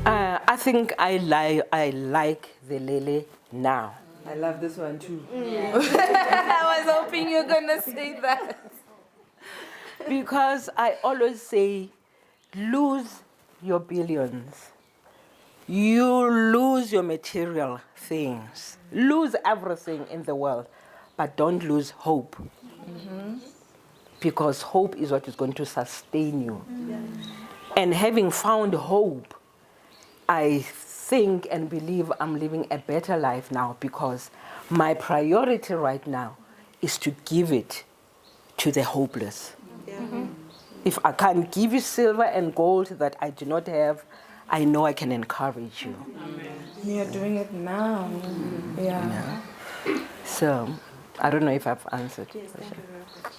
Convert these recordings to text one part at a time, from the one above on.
I think I like the Lele now. I love this one too. I was hoping you're gonna say that. Because I always say, lose your billions. You lose your material things. Lose everything in the world, but don't lose hope. Because hope is what is going to sustain you. And having found hope, I think and believe I'm living a better life now because my priority right now is to give it to the hopeless. If I can't give you silver and gold that I do not have, I know I can encourage you. You're doing it now. Yeah. So, I don't know if I've answered. Yes, thank you very much.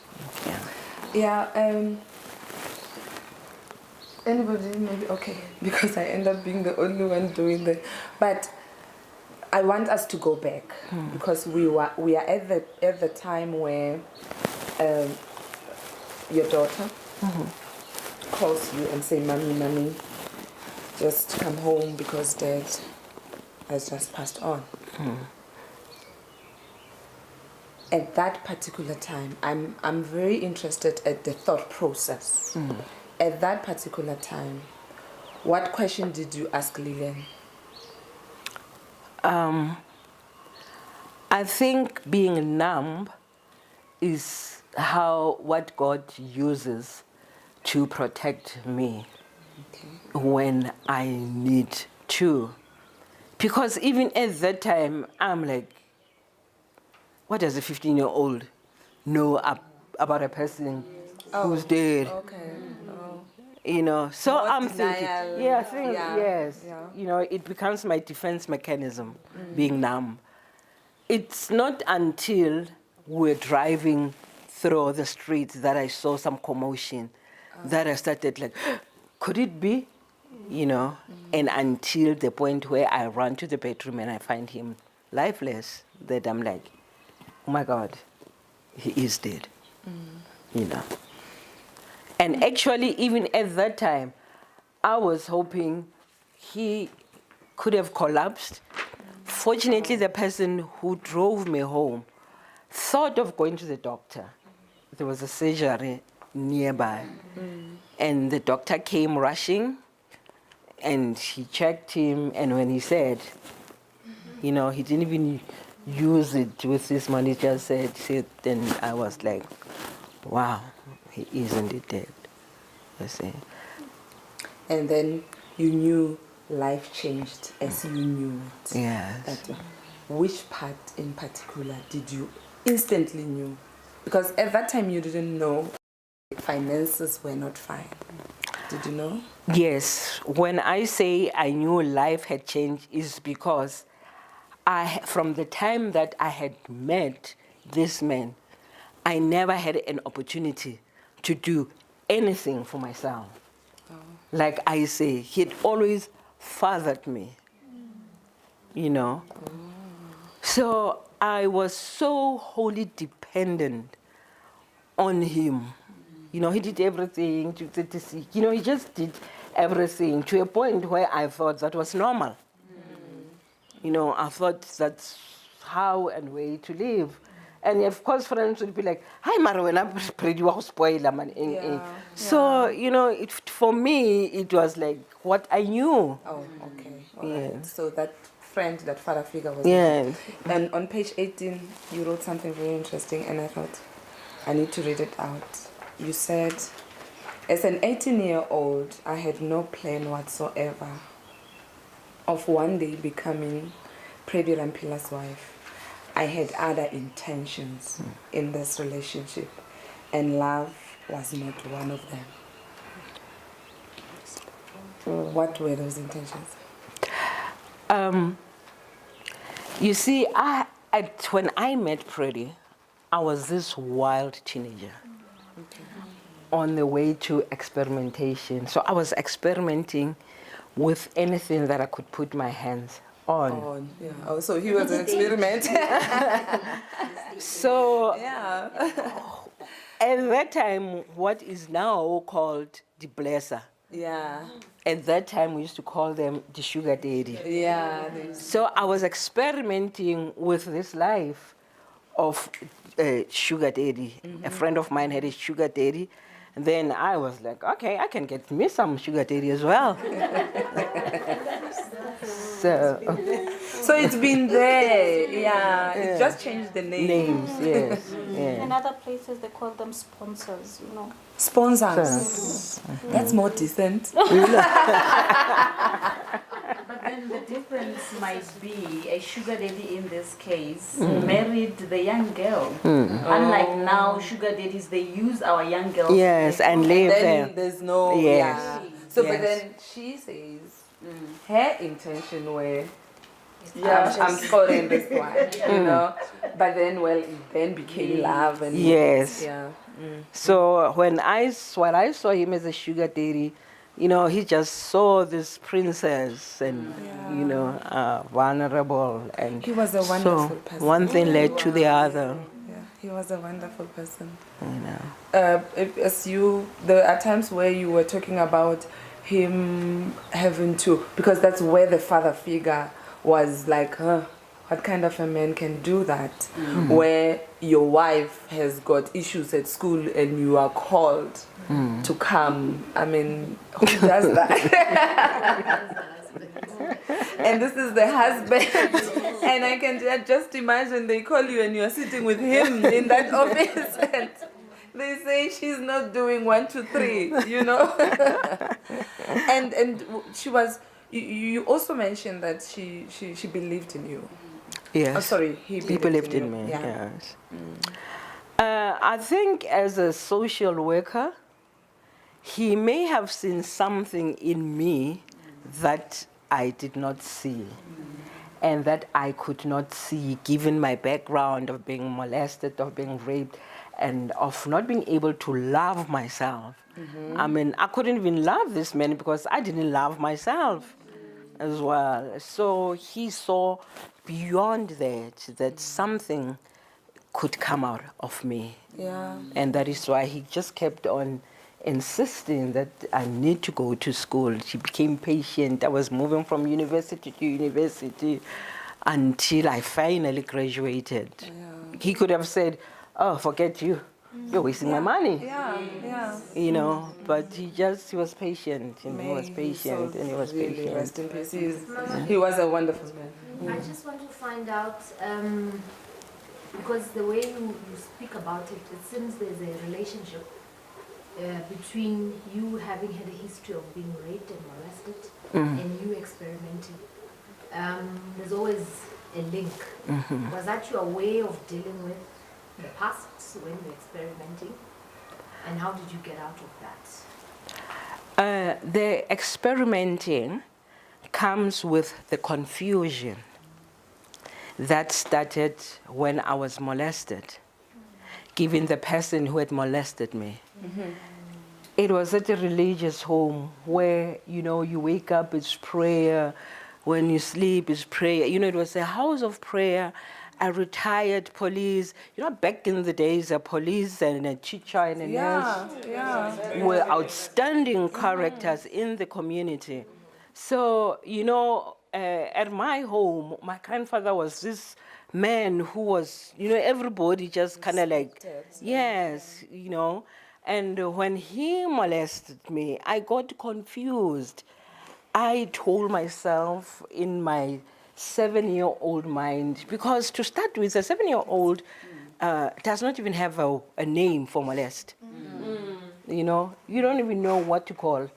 Yeah. Anybody maybe okay because I end up being the only one doing the. But I want us to go back because we are at the time where your daughter calls you and say, "Mommy, just come home because Dad has just passed on." At that particular time, I'm very interested at the thought process. At that particular time, what question did you ask Lillian? I think being numb is what God uses to protect me when I need to. Because even at that time, I'm like, what does a 15-year-old know about a person who's dead? Okay. Oh. You know, so More I'm denial. thinking, yes, Yeah. you know, it becomes my defense mechanism, being numb. It's not until we're driving through the streets that I saw some commotion that I started like, could it be? You know, and until the point where I run to the bedroom and I find him lifeless, that I'm like, oh my God, he is dead, you know. And actually, even at that time, I was hoping he could have collapsed. Fortunately, the person who drove me home thought of going to the doctor. There was a surgery nearby. And the doctor came rushing, and he checked him, and when he said, you know, he didn't even use it with his money, just said, then I was like, wow, he isn't dead. You see. And then you knew life changed as you knew it. Yes. That, which part in particular did you instantly knew? Because at that time you didn't know finances were not fine. Did you know? Yes. When I say I knew life had changed is because from the time that I had met this man, I never had an opportunity to do anything for myself. Like I say, he'd always fathered me, you know. So I was so wholly dependent on him. You know, he did everything, you know, he just did everything to a point where I thought that was normal. You know, I thought that's how and way to live. And of course, friends would be like, "Hi, Mara, when I'm pretty well spoiled, man." So, you know, for me, it was like what I knew. Oh, okay. All Yeah. right. So that friend, that father figure was Yes. And on page 18, you wrote something very interesting, and I thought, I need to read it out. You said, as an 18-year-old, I had no plan whatsoever of one day becoming Predi Rampila's wife. I had other intentions in this relationship, and love was not one of them. What were those intentions? You see, when I met Predi, I was this wild teenager on the way to experimentation. So I was experimenting with anything that I could put my hands on. Oh, yeah. Oh, so he was an experiment. So Yeah. at that time, what is now called the blesser Yeah. At that time, we used to call them the sugar daddy. Yeah. So I was experimenting with this life of sugar daddy. A friend of mine had a sugar daddy. And then I was like, okay, I can get me some sugar daddy as well. So, So it's been there. Yeah. It just changed the name. names, yes. In Yeah. other places, they call them sponsors, you know. Sponsors. That's more decent. But then the difference might be a sugar daddy in this case married the young girl. Unlike now, sugar daddies, they use our young girls. Yes, and live Then there. there's no. Yes. Yeah. So, but Yes. then she says her intention were. Yeah, I'm scoring this one, you know. But then, well, it then became love and Yes. yeah. So when I saw him as a sugar daddy, you know, he just saw this princess and, you know, vulnerable. And He was a wonderful so person. one thing led to the other, Yeah, he was a wonderful person. you know. There are times where you were talking about him having to, because that's where the father figure was like, what kind of a man can do that? Where your wife has got issues at school and you are called to come. I mean, who does that? And this is the husband. And I can just imagine they call you and you're sitting with him in that office and they say she's not doing 1, 2, 3, you know. and she was. You also mentioned that she believed in you. Yes. Oh, sorry, he believed in you. me, Yeah. yes. I think as a social worker, he may have seen something in me that I did not see and that I could not see given my background of being molested, of being raped, and of not being able to love myself. I mean, I couldn't even love this man because I didn't love myself as well. So he saw beyond that something could come out of me. Yeah. And that is why he just kept on insisting that I need to go to school. She became patient. I was moving from university to university until I finally graduated. He could have said, oh, forget you. You're wasting my money. Yeah. Yeah. You know, but he was patient and he was May patient soul and he was really patient. rest in peace. He was a wonderful man. I just want to find out, because the way you speak about it, it seems there's a relationship between you having had a history of being raped and molested and you experimenting. There's always a link. Was that your way of dealing with the past when you were experimenting? And how did you get out of that? The experimenting comes with the confusion that started when I was molested, given the person who had molested me. It was at a religious home where, you know, you wake up, it's prayer. When you sleep, it's prayer. You know, it was a house of prayer. A retired police, you know, back in the days, a police and a teacher and a nurse were outstanding characters in the community. So, you know, at my home, my grandfather was this man who was, you know, everybody just kind of like, yes, you know. And when he molested me, I got confused. I told myself in my 7-year-old mind, because to start with, a 7-year-old does not even have a name for molest. You know, you don't even know what to call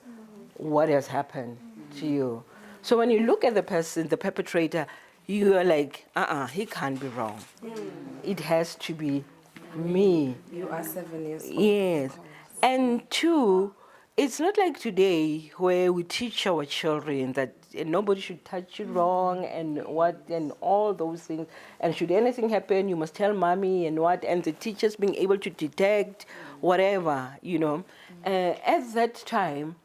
what has happened to you. So when you look at the person, the perpetrator, you are like, he can't be wrong. It has to be me. You are 7 years old. Yes. And two, it's not like today where we teach our children that nobody should touch you wrong and what and all those things. And should anything happen, you must tell mommy and what. And the teachers being able to detect whatever, you know. At that time,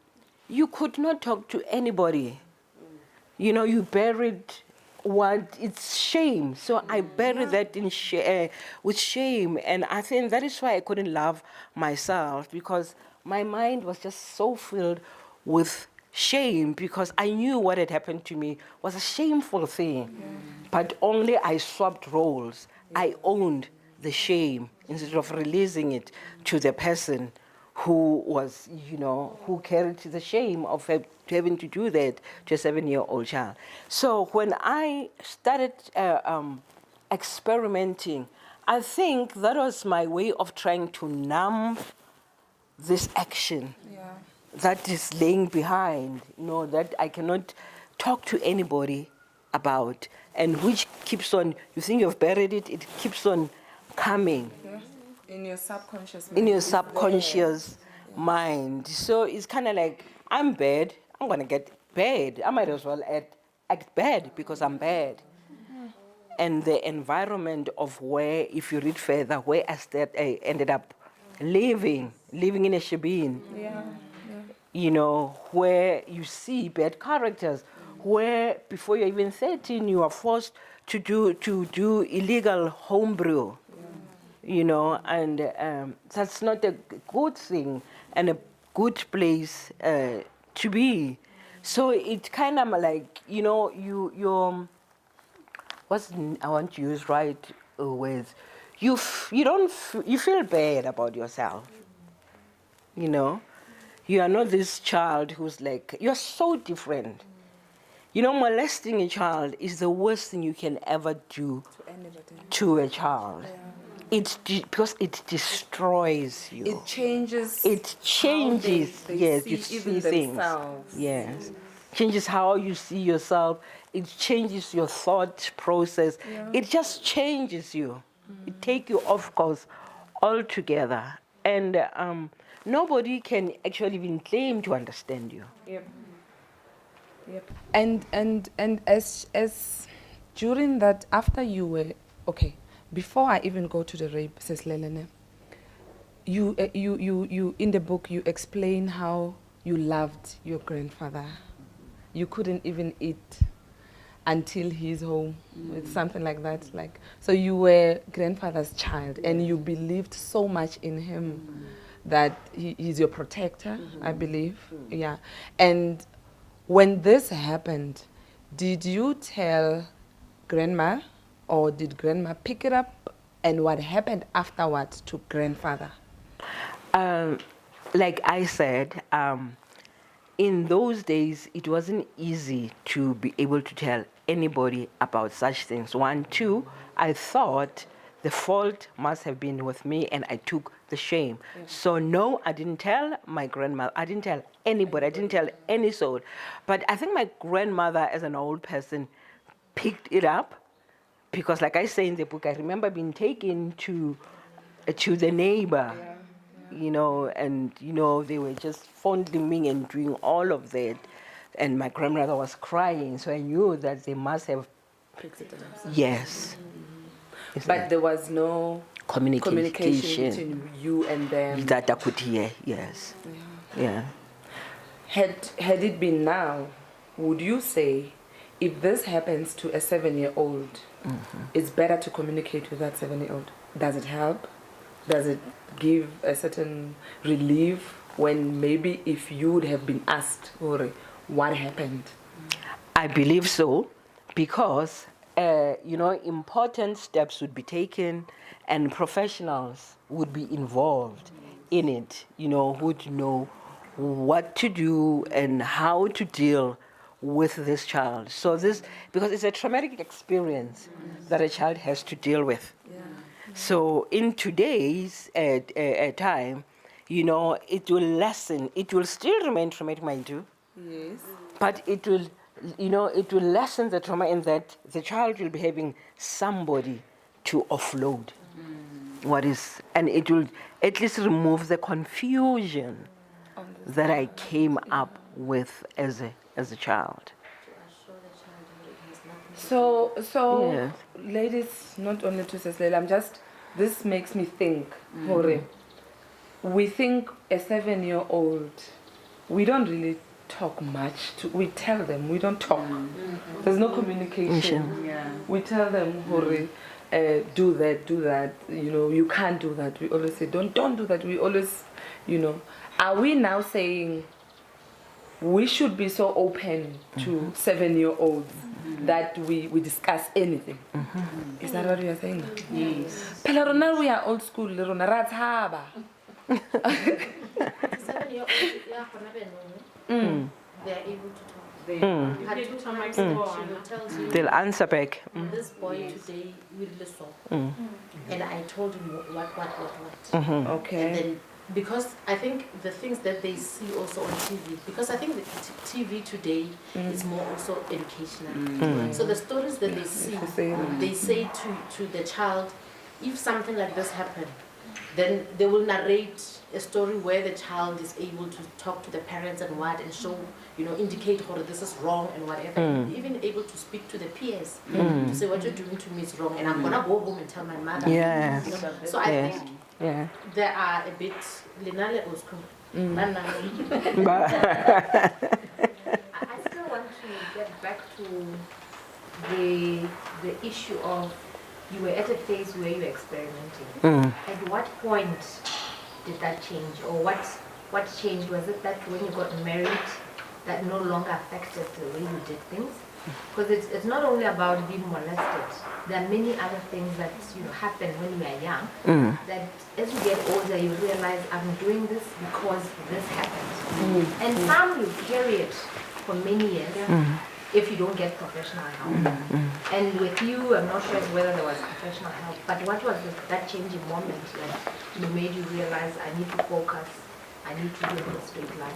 you could not talk to anybody. You know, you buried it's shame. So I buried that in with shame. And I think that is why I couldn't love myself, because my mind was just so filled with shame because I knew what had happened to me was a shameful thing. But only I swapped roles. I owned the shame instead of releasing it to the person who was, who carried the shame of having to do that to a 7-year-old child. So when I started experimenting, I think that was my way of trying to numb this action that is laying behind, that I cannot talk to anybody about, and which keeps on, you think you've buried it, it keeps on coming. In your subconscious mind. In your subconscious mind. So it's kind of like, I'm bad, I'm going to get bad. I might as well act bad because I'm bad. And the environment of where, if you read further, where I ended up living in a shebeen. Where you see bad characters, where before you're even 13, you are forced to do illegal homebrew. And that's not a good thing and a good place to be. So it kind of like, you're, I want to use right words. You feel bad about yourself. You are not this child who's like, you're so different. Molesting a child is the worst thing you can ever do to a child. Because it destroys you. It changes. It changes, they yes, see you see even things. themselves. Yes. Changes how you see yourself. It changes your thought process. It just changes you. It takes you off course altogether. And nobody can actually even claim to understand you. Yep. And as during that, after you were before I even go to the rape, says Lelene, you in the book you explain how you loved your grandfather. You couldn't even eat until he's home. It's something like that. So you were grandfather's child, and you believed so much in him that he's your protector, I believe. Yeah. And when this happened, did you tell grandma, or did grandma pick it up? And what happened afterwards to grandfather? Like I said, in those days, it wasn't easy to be able to tell anybody about such things. 1, 2, I thought the fault must have been with me, and I took the shame. So no, I didn't tell my grandmother. I didn't tell anybody. I didn't tell any soul. But I think my grandmother, as an old person, picked it up, because like I say in the book, I remember being taken to the neighbor, and they were just fondling me and doing all of that. And my grandmother was crying, so I knew that they must have Picked it up. Yes. But there was no communication between you and them. that I could hear, yes. Yeah. Had it been now, would you say, if this happens to a 7-year-old, it's better to communicate with that 7-year-old? Does it help? Does it give a certain relief when maybe if you would have been asked, what happened? I believe so, because important steps would be taken, and professionals would be involved in it, would know what to do and how to deal with this child. So because it's a traumatic experience that a child has to deal with. So in today's time, it will lessen. It will still remain traumatic, mind you. Yes. But it will, it will lessen the trauma in that the child will be having somebody to offload and it will at least remove the confusion that I came up with as a child. So Yes. ladies, not only to Seslela, this makes me think, Hore, we think a 7-year-old, we don't really talk much. We tell them, we don't talk. There's no communication. Yeah. We tell them, Hore, do that, you can't do that. We always say, don't do that. We always, are we now saying we should be so open to 7-year-olds that we discuss anything. Is that what you are saying? Yes. Phela rona we are old school, rona ra tshaba. 7-year-old, yeah, they are able to talk. They Had two times, she will tell you, They'll answer back. this boy today will listen. And I told him what. Okay. And then, because I think the things that they see also on TV, because I think the TV today is more also educational. So the stories that they say to the child, if something like this happened, then they will narrate a story where the child is able to talk to the parents and show, indicate how this is wrong and whatever. Even able to speak to the peers to say what you're doing to me is wrong, and I'm gonna go home and tell my mother. Yeah. So I Yeah. think Yeah. there are a bit linale old school. I still want to get back to the issue of you were at a phase where you were experimenting. At what point did that change, or what changed? Was it that when you got married, that no longer affected the way you did things? Because it's not only about being molested. There are many other things that happen when you are young. That as you get older, you realize I'm doing this because this happened, and some you carry it for many years. If you don't get professional help. And with you, I'm not sure whether there was professional help, but what was that changing moment that made you realize I need to focus, I need to do it in a straight line?